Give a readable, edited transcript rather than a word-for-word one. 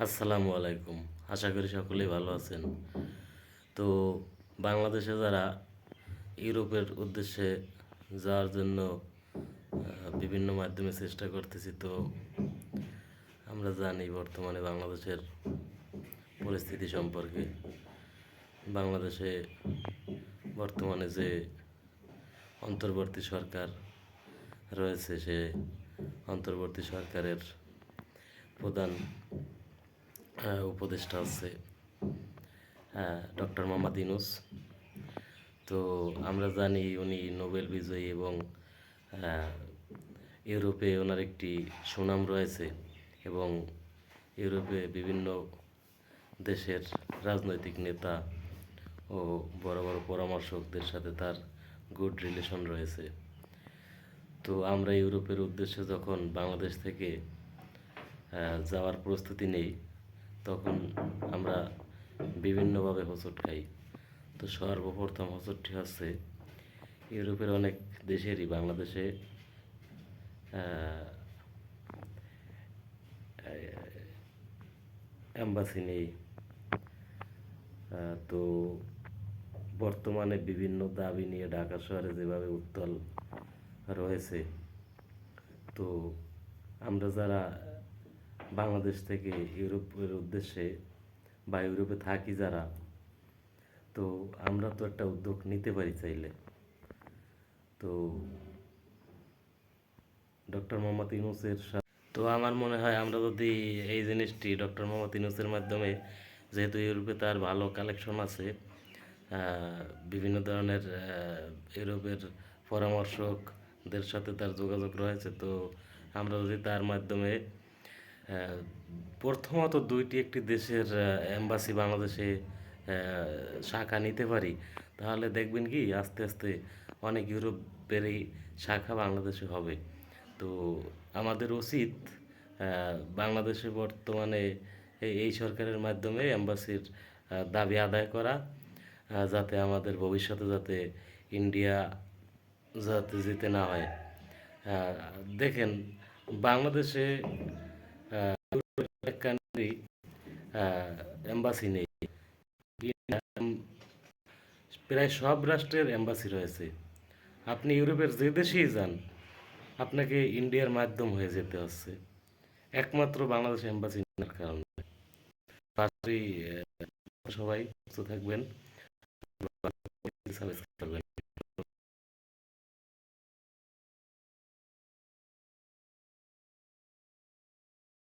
আসসালামু আলাইকুম। আশা করি সকলেই ভালো আছেন। তো বাংলাদেশে যারা ইউরোপের উদ্দেশ্যে যাওয়ার জন্য বিভিন্ন মাধ্যমে চেষ্টা করতেছি, তো আমরা জানি বর্তমানে বাংলাদেশের পরিস্থিতি সম্পর্কে। বাংলাদেশে বর্তমানে যে অন্তর্বর্তী সরকার রয়েছে, সে অন্তর্বর্তী সরকারের প্রধান উপদেষ্টা হচ্ছে ডক্টর মোহাম্মদ ইউনূস। তো আমরা জানি উনি নোবেল বিজয়ী এবং আহ, ইউরোপে ওনার একটি সুনাম রয়েছে এবং ইউরোপে বিভিন্ন দেশের রাজনৈতিক নেতা ও বড় বড় পরামর্শকদের সাথে তার গুড রিলেশন রয়েছে। তো আমরা ইউরোপের উদ্দেশ্যে যখন বাংলাদেশ থেকে যাওয়ার প্রস্তুতি নেই, তখন আমরা বিভিন্নভাবে হোঁচট খাই। তো সর্বপ্রথম হোঁচটটি হচ্ছে ইউরোপের অনেক দেশেরই বাংলাদেশে অ্যাম্বাসি নেই। তো বর্তমানে বিভিন্ন দাবি নিয়ে ঢাকা শহরে যেভাবে উত্তাল রয়েছে, তো আমরা যারা বাংলাদেশ থেকে ইউরোপের উদ্দেশ্যে বা ইউরোপে থাকি যারা, তো আমরা তো একটা উদ্যোগ নিতে পারি চাইলে। তো ডক্টর মোহাম্মদ ইউনূসের তো আমার মনে হয় আমরা যদি এই জিনিসটি ডক্টর মোহাম্মদ ইউনূসের মাধ্যমে, যেহেতু ইউরোপে তার ভালো কালেকশন আছে, বিভিন্ন ধরনের ইউরোপের পরামর্শকদের সাথে তার যোগাযোগ রয়েছে, তো আমরা যদি তার মাধ্যমে প্রথমত একটি দেশের এম্বাসি বাংলাদেশে শাখা নিতে পারি, তাহলে দেখবেন কি আস্তে আস্তে অনেক ইউরোপেরই শাখা বাংলাদেশে হবে। তো আমাদের উচিত বাংলাদেশে বর্তমানে এই সরকারের মাধ্যমে এম্বাসির দাবি আদায় করা, যাতে আমাদের ভবিষ্যতে যাতে ইন্ডিয়া যাতে যেতে না হয়। দেখেন, বাংলাদেশে অনেক কান্ট্রি এম্বাসি নেই। প্রায় সব রাষ্ট্রের এম্বাসি রয়েছে। আপনি ইউরোপের যে দেশেই যান, আপনাকে ইন্ডিয়ার মাধ্যম হয়ে যেতে হচ্ছে একমাত্র বাংলাদেশ এম্বাসি নেওয়ার কারণে। পাশেই সবাই সুস্থ থাকবেন, সাবস্ক্রাইব করবেন।